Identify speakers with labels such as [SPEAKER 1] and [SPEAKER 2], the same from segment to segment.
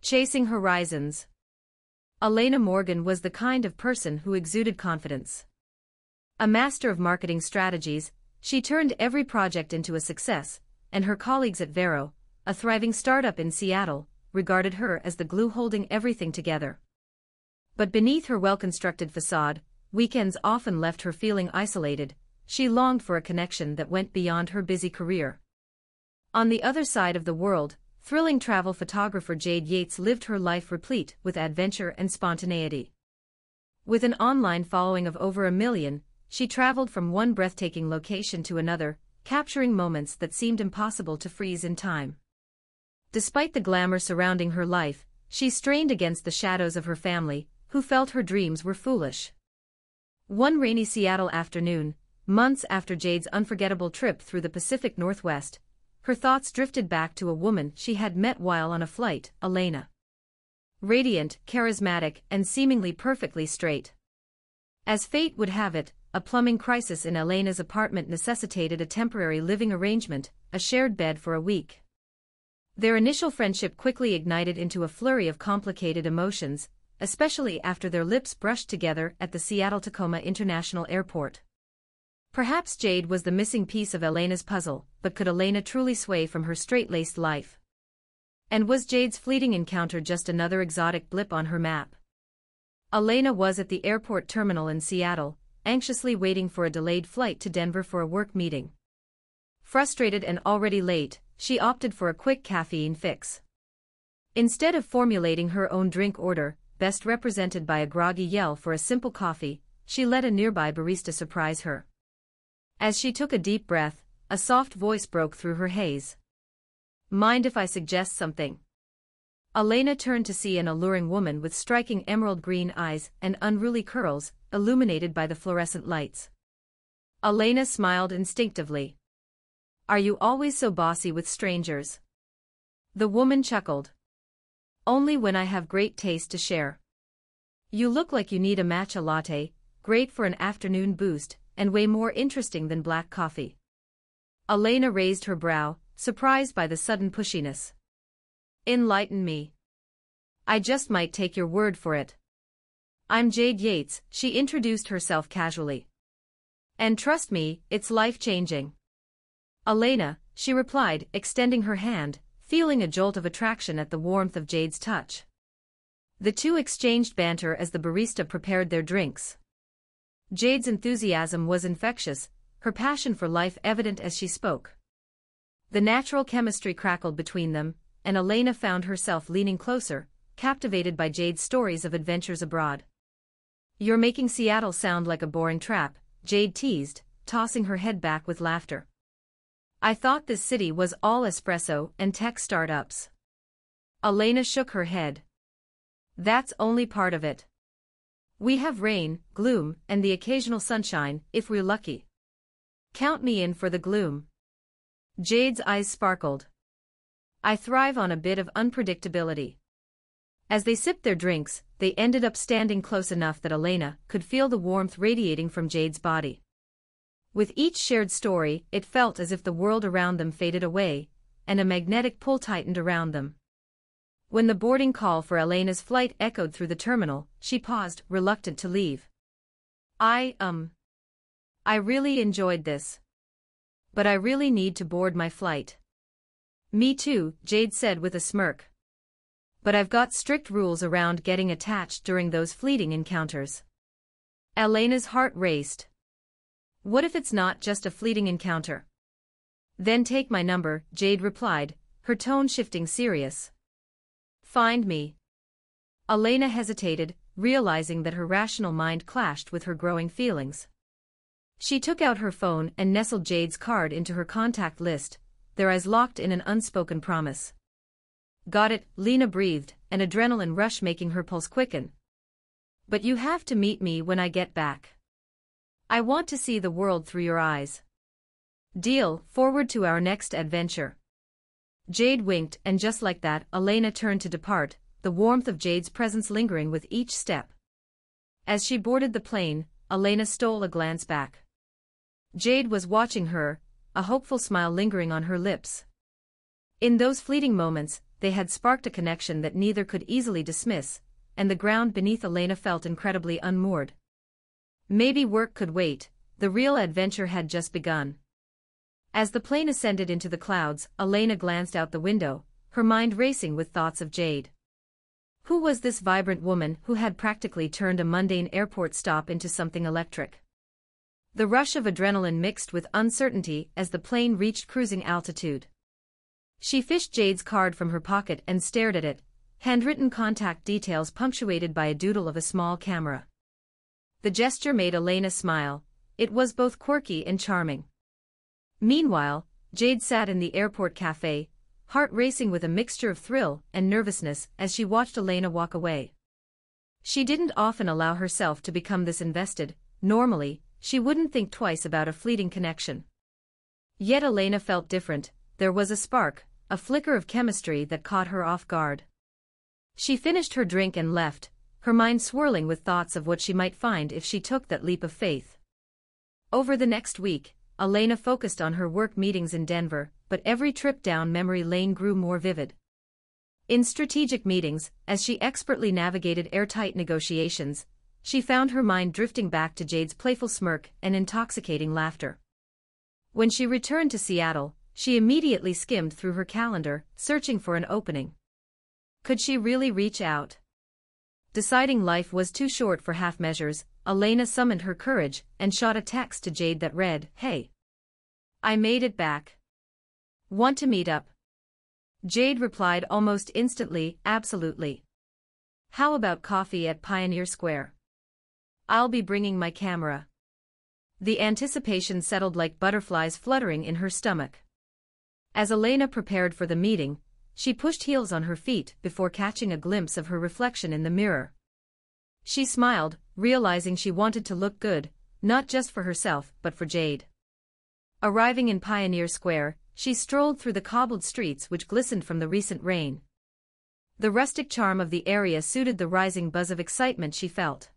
[SPEAKER 1] Chasing horizons. Elena Morgan was the kind of person who exuded confidence. A master of marketing strategies, she turned every project into a success, and her colleagues at Vero, a thriving startup in Seattle, regarded her as the glue holding everything together. But beneath her well-constructed facade, weekends often left her feeling isolated. She longed for a connection that went beyond her busy career. On the other side of the world, thrilling travel photographer Jade Yates lived her life replete with adventure and spontaneity. With an online following of over 1 million, she traveled from one breathtaking location to another, capturing moments that seemed impossible to freeze in time. Despite the glamour surrounding her life, she strained against the shadows of her family, who felt her dreams were foolish. One rainy Seattle afternoon, months after Jade's unforgettable trip through the Pacific Northwest, her thoughts drifted back to a woman she had met while on a flight, Elena. Radiant, charismatic, and seemingly perfectly straight. As fate would have it, a plumbing crisis in Elena's apartment necessitated a temporary living arrangement, a shared bed for a week. Their initial friendship quickly ignited into a flurry of complicated emotions, especially after their lips brushed together at the Seattle-Tacoma International Airport. Perhaps Jade was the missing piece of Elena's puzzle, but could Elena truly sway from her straight-laced life? And was Jade's fleeting encounter just another exotic blip on her map? Elena was at the airport terminal in Seattle, anxiously waiting for a delayed flight to Denver for a work meeting. Frustrated and already late, she opted for a quick caffeine fix. Instead of formulating her own drink order, best represented by a groggy yell for a simple coffee, she let a nearby barista surprise her. As she took a deep breath, a soft voice broke through her haze. "Mind if I suggest something?" Elena turned to see an alluring woman with striking emerald green eyes and unruly curls, illuminated by the fluorescent lights. Elena smiled instinctively. "Are you always so bossy with strangers?" The woman chuckled. "Only when I have great taste to share. You look like you need a matcha latte, great for an afternoon boost, and way more interesting than black coffee." Elena raised her brow, surprised by the sudden pushiness. "Enlighten me. I just might take your word for it." "I'm Jade Yates," she introduced herself casually. "And trust me, it's life-changing." "Elena," she replied, extending her hand, feeling a jolt of attraction at the warmth of Jade's touch. The two exchanged banter as the barista prepared their drinks. Jade's enthusiasm was infectious, her passion for life evident as she spoke. The natural chemistry crackled between them, and Elena found herself leaning closer, captivated by Jade's stories of adventures abroad. "You're making Seattle sound like a boring trap," Jade teased, tossing her head back with laughter. "I thought this city was all espresso and tech startups." Elena shook her head. "That's only part of it. We have rain, gloom, and the occasional sunshine, if we're lucky. Count me in for the gloom." Jade's eyes sparkled. "I thrive on a bit of unpredictability." As they sipped their drinks, they ended up standing close enough that Elena could feel the warmth radiating from Jade's body. With each shared story, it felt as if the world around them faded away, and a magnetic pull tightened around them. When the boarding call for Elena's flight echoed through the terminal, she paused, reluctant to leave. I really enjoyed this. But I really need to board my flight." "Me too," Jade said with a smirk. "But I've got strict rules around getting attached during those fleeting encounters." Elena's heart raced. What if it's not just a fleeting encounter? "Then take my number," Jade replied, her tone shifting serious. "Find me." Elena hesitated, realizing that her rational mind clashed with her growing feelings. She took out her phone and nestled Jade's card into her contact list, their eyes locked in an unspoken promise. "Got it," Lena breathed, an adrenaline rush making her pulse quicken. "But you have to meet me when I get back. I want to see the world through your eyes." "Deal, forward to our next adventure." Jade winked, and just like that, Elena turned to depart, the warmth of Jade's presence lingering with each step. As she boarded the plane, Elena stole a glance back. Jade was watching her, a hopeful smile lingering on her lips. In those fleeting moments, they had sparked a connection that neither could easily dismiss, and the ground beneath Elena felt incredibly unmoored. Maybe work could wait, the real adventure had just begun. As the plane ascended into the clouds, Elena glanced out the window, her mind racing with thoughts of Jade. Who was this vibrant woman who had practically turned a mundane airport stop into something electric? The rush of adrenaline mixed with uncertainty as the plane reached cruising altitude. She fished Jade's card from her pocket and stared at it, handwritten contact details punctuated by a doodle of a small camera. The gesture made Elena smile. It was both quirky and charming. Meanwhile, Jade sat in the airport cafe, heart racing with a mixture of thrill and nervousness as she watched Elena walk away. She didn't often allow herself to become this invested. Normally, she wouldn't think twice about a fleeting connection. Yet Elena felt different. There was a spark, a flicker of chemistry that caught her off guard. She finished her drink and left, her mind swirling with thoughts of what she might find if she took that leap of faith. Over the next week, Elena focused on her work meetings in Denver, but every trip down memory lane grew more vivid. In strategic meetings, as she expertly navigated airtight negotiations, she found her mind drifting back to Jade's playful smirk and intoxicating laughter. When she returned to Seattle, she immediately skimmed through her calendar, searching for an opening. Could she really reach out? Deciding life was too short for half measures, Elena summoned her courage and shot a text to Jade that read, "Hey. I made it back. Want to meet up?" Jade replied almost instantly, "Absolutely. How about coffee at Pioneer Square? I'll be bringing my camera." The anticipation settled like butterflies fluttering in her stomach. As Elena prepared for the meeting, she pushed heels on her feet before catching a glimpse of her reflection in the mirror. She smiled, realizing she wanted to look good, not just for herself but for Jade. Arriving in Pioneer Square, she strolled through the cobbled streets which glistened from the recent rain. The rustic charm of the area suited the rising buzz of excitement she felt.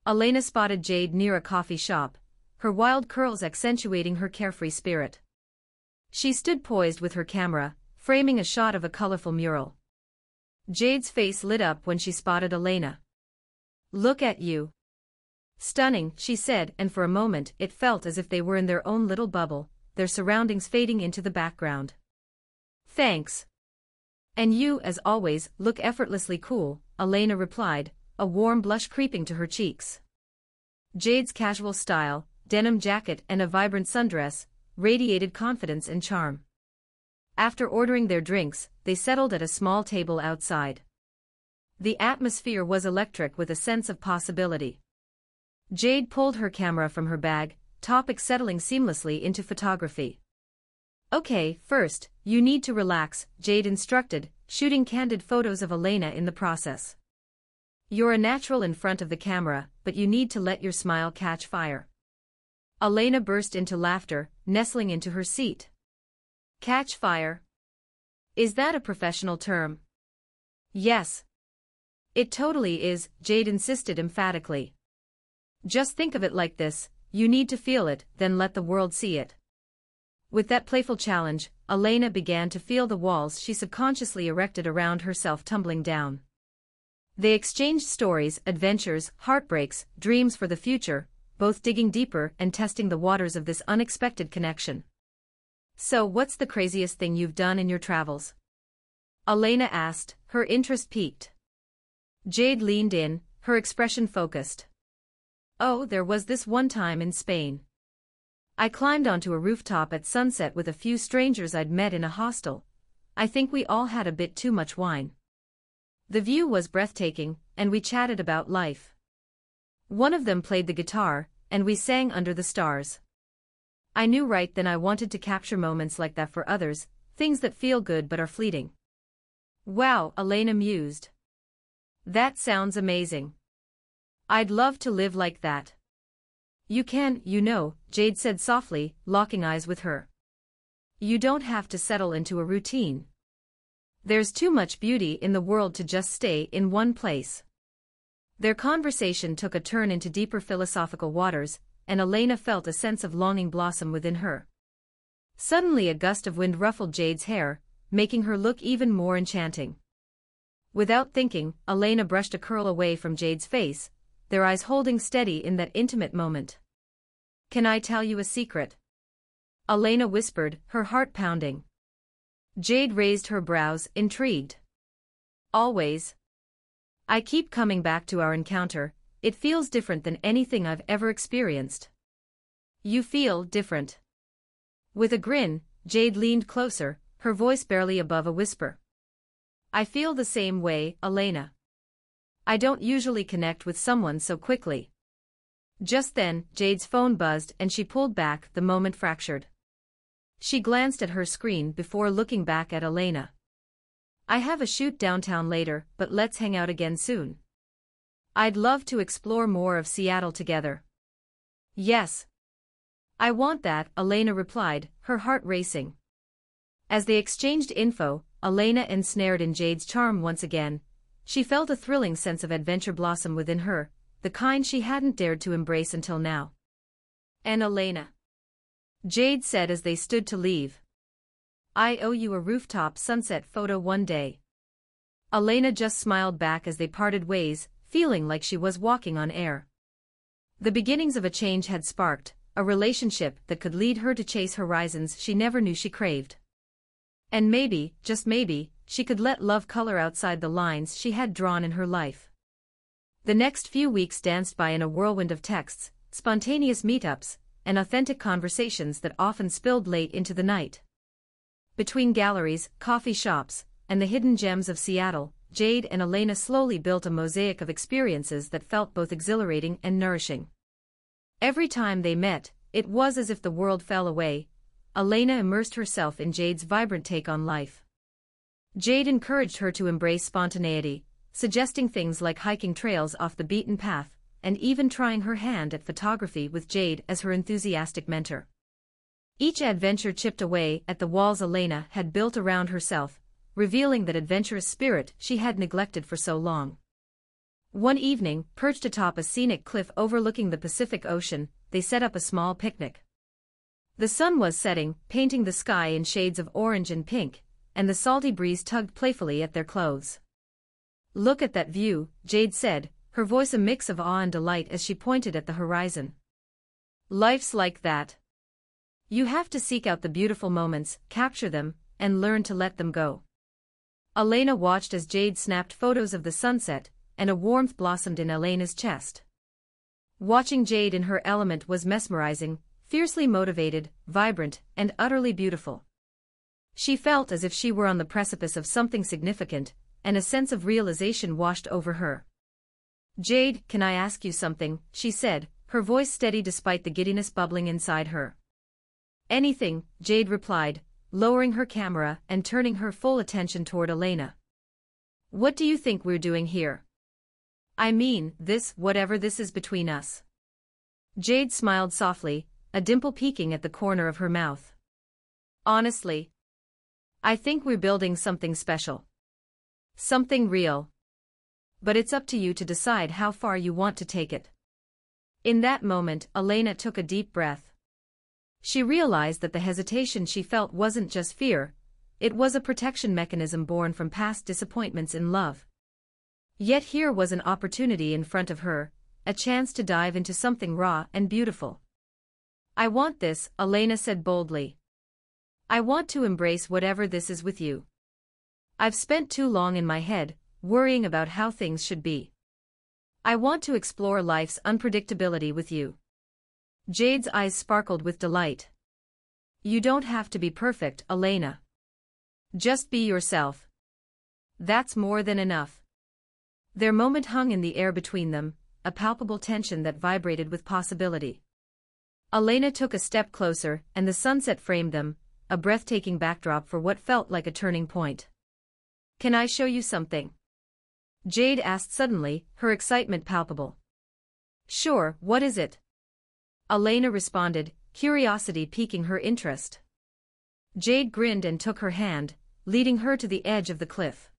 [SPEAKER 1] Elena spotted Jade near a coffee shop, her wild curls accentuating her carefree spirit. She stood poised with her camera, framing a shot of a colorful mural. Jade's face lit up when she spotted Elena. "Look at you. Stunning," she said, and for a moment it felt as if they were in their own little bubble, their surroundings fading into the background. "Thanks. And you, as always, look effortlessly cool," Elena replied, a warm blush creeping to her cheeks. Jade's casual style, denim jacket and a vibrant sundress, radiated confidence and charm. After ordering their drinks, they settled at a small table outside. The atmosphere was electric with a sense of possibility. Jade pulled her camera from her bag, topic settling seamlessly into photography. "Okay, first, you need to relax," Jade instructed, shooting candid photos of Elena in the process. "You're a natural in front of the camera, but you need to let your smile catch fire." Elena burst into laughter, nestling into her seat. "Catch fire? Is that a professional term?" "Yes. It totally is," Jade insisted emphatically. "Just think of it like this, you need to feel it, then let the world see it." With that playful challenge, Elena began to feel the walls she subconsciously erected around herself tumbling down. They exchanged stories, adventures, heartbreaks, dreams for the future, both digging deeper and testing the waters of this unexpected connection. "So what's the craziest thing you've done in your travels?" Elena asked, her interest piqued. Jade leaned in, her expression focused. "Oh, there was this one time in Spain. I climbed onto a rooftop at sunset with a few strangers I'd met in a hostel. I think we all had a bit too much wine. The view was breathtaking, and we chatted about life. One of them played the guitar, and we sang under the stars. I knew right then I wanted to capture moments like that for others, things that feel good but are fleeting." "Wow," Elena mused. "That sounds amazing. I'd love to live like that." "You can, you know," Jade said softly, locking eyes with her. "You don't have to settle into a routine. There's too much beauty in the world to just stay in one place." Their conversation took a turn into deeper philosophical waters, and Elena felt a sense of longing blossom within her. Suddenly a gust of wind ruffled Jade's hair, making her look even more enchanting. Without thinking, Elena brushed a curl away from Jade's face, their eyes holding steady in that intimate moment. "Can I tell you a secret?" Elena whispered, her heart pounding. Jade raised her brows, intrigued. "Always. I keep coming back to our encounter, it feels different than anything I've ever experienced." "You feel different." With a grin, Jade leaned closer, her voice barely above a whisper. "I feel the same way, Elena. I don't usually connect with someone so quickly." Just then, Jade's phone buzzed and she pulled back, the moment fractured. She glanced at her screen before looking back at Elena. "I have a shoot downtown later, but let's hang out again soon. I'd love to explore more of Seattle together." "Yes. I want that," Elena replied, her heart racing. As they exchanged info, Elena ensnared in Jade's charm once again. She felt a thrilling sense of adventure blossom within her, the kind she hadn't dared to embrace until now. "And Elena," Jade said as they stood to leave, "I owe you a rooftop sunset photo one day." Elena just smiled back as they parted ways, feeling like she was walking on air. The beginnings of a change had sparked, a relationship that could lead her to chase horizons she never knew she craved. And maybe, just maybe, she could let love color outside the lines she had drawn in her life. The next few weeks danced by in a whirlwind of texts, spontaneous meetups, and authentic conversations that often spilled late into the night. Between galleries, coffee shops, and the hidden gems of Seattle, Jade and Elena slowly built a mosaic of experiences that felt both exhilarating and nourishing. Every time they met, it was as if the world fell away. Elena immersed herself in Jade's vibrant take on life. Jade encouraged her to embrace spontaneity, suggesting things like hiking trails off the beaten path, and even trying her hand at photography with Jade as her enthusiastic mentor. Each adventure chipped away at the walls Elena had built around herself, revealing that adventurous spirit she had neglected for so long. One evening, perched atop a scenic cliff overlooking the Pacific Ocean, they set up a small picnic. The sun was setting, painting the sky in shades of orange and pink, and the salty breeze tugged playfully at their clothes. "Look at that view," Jade said, her voice a mix of awe and delight as she pointed at the horizon. "Life's like that. You have to seek out the beautiful moments, capture them, and learn to let them go." Elena watched as Jade snapped photos of the sunset, and a warmth blossomed in Elena's chest. Watching Jade in her element was mesmerizing, fiercely motivated, vibrant, and utterly beautiful. She felt as if she were on the precipice of something significant, and a sense of realization washed over her. "Jade, can I ask you something?" she said, her voice steady despite the giddiness bubbling inside her. "Anything," Jade replied, lowering her camera and turning her full attention toward Elena. "What do you think we're doing here? I mean, whatever this is between us." Jade smiled softly, a dimple peeking at the corner of her mouth. "Honestly, I think we're building something special. Something real. But it's up to you to decide how far you want to take it." In that moment, Elena took a deep breath. She realized that the hesitation she felt wasn't just fear, it was a protection mechanism born from past disappointments in love. Yet here was an opportunity in front of her, a chance to dive into something raw and beautiful. "I want this," Elena said boldly. "I want to embrace whatever this is with you. I've spent too long in my head, worrying about how things should be. I want to explore life's unpredictability with you." Jade's eyes sparkled with delight. "You don't have to be perfect, Elena. Just be yourself. That's more than enough." Their moment hung in the air between them, a palpable tension that vibrated with possibility. Elena took a step closer, and the sunset framed them, a breathtaking backdrop for what felt like a turning point. "Can I show you something?" Jade asked suddenly, her excitement palpable. "Sure, what is it?" Elena responded, curiosity piquing her interest. Jade grinned and took her hand, leading her to the edge of the cliff.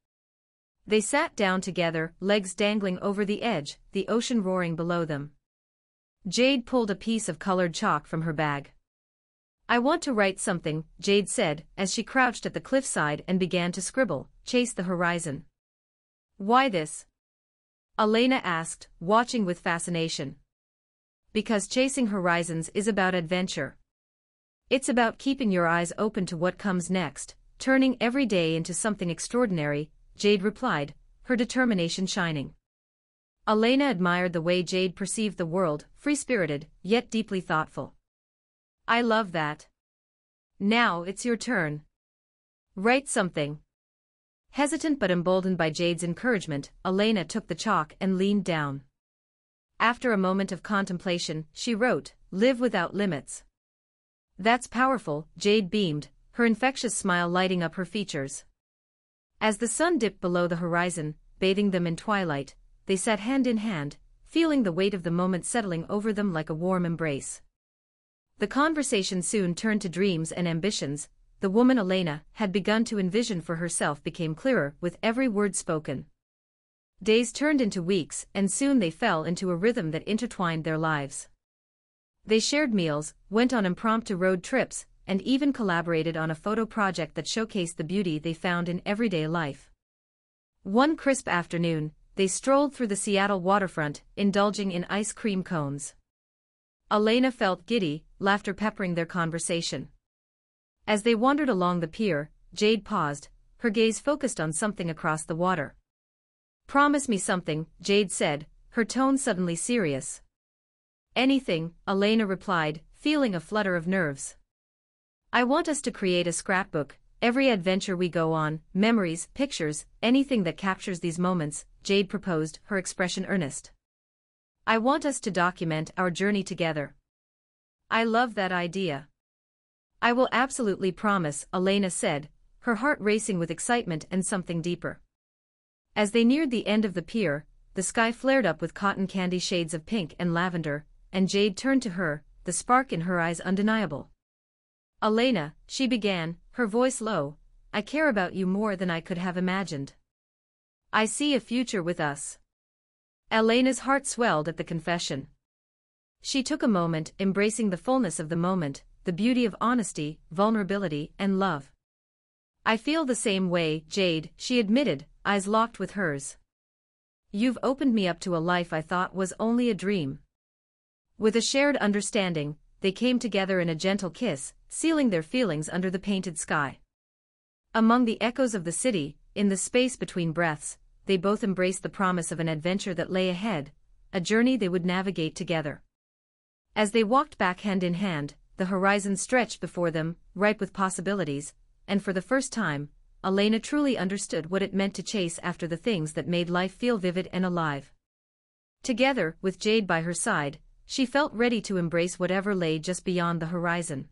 [SPEAKER 1] They sat down together, legs dangling over the edge, the ocean roaring below them. Jade pulled a piece of colored chalk from her bag. I want to write something, Jade said, as she crouched at the cliffside and began to scribble, chase the horizon. Why this? Elena asked, watching with fascination. Because chasing horizons is about adventure. It's about keeping your eyes open to what comes next, turning every day into something extraordinary, Jade replied, her determination shining. Elena admired the way Jade perceived the world, free-spirited, yet deeply thoughtful. I love that. Now it's your turn. Write something. Hesitant but emboldened by Jade's encouragement, Elena took the chalk and leaned down. After a moment of contemplation, she wrote, "Live without limits." That's powerful, Jade beamed, her infectious smile lighting up her features. As the sun dipped below the horizon, bathing them in twilight, they sat hand in hand, feeling the weight of the moment settling over them like a warm embrace. The conversation soon turned to dreams and ambitions. The woman Elena had begun to envision for herself became clearer with every word spoken. Days turned into weeks, and soon they fell into a rhythm that intertwined their lives. They shared meals, went on impromptu road trips, and even collaborated on a photo project that showcased the beauty they found in everyday life. One crisp afternoon, they strolled through the Seattle waterfront, indulging in ice cream cones. Elena felt giddy, laughter peppering their conversation. As they wandered along the pier, Jade paused, her gaze focused on something across the water. Promise me something, Jade said, her tone suddenly serious. Anything, Elena replied, feeling a flutter of nerves. I want us to create a scrapbook, every adventure we go on, memories, pictures, anything that captures these moments, Jade proposed, her expression earnest. I want us to document our journey together. I love that idea. I will absolutely promise, Elena said, her heart racing with excitement and something deeper. As they neared the end of the pier, the sky flared up with cotton candy shades of pink and lavender, and Jade turned to her, the spark in her eyes undeniable. Elena, she began, her voice low, I care about you more than I could have imagined. I see a future with us. Elena's heart swelled at the confession. She took a moment, embracing the fullness of the moment, the beauty of honesty, vulnerability, and love. I feel the same way, Jade, she admitted, eyes locked with hers. You've opened me up to a life I thought was only a dream. With a shared understanding, they came together in a gentle kiss, sealing their feelings under the painted sky. Among the echoes of the city, in the space between breaths, they both embraced the promise of an adventure that lay ahead, a journey they would navigate together. As they walked back hand in hand, the horizon stretched before them, ripe with possibilities, and for the first time, Elena truly understood what it meant to chase after the things that made life feel vivid and alive. Together, with Jade by her side, she felt ready to embrace whatever lay just beyond the horizon.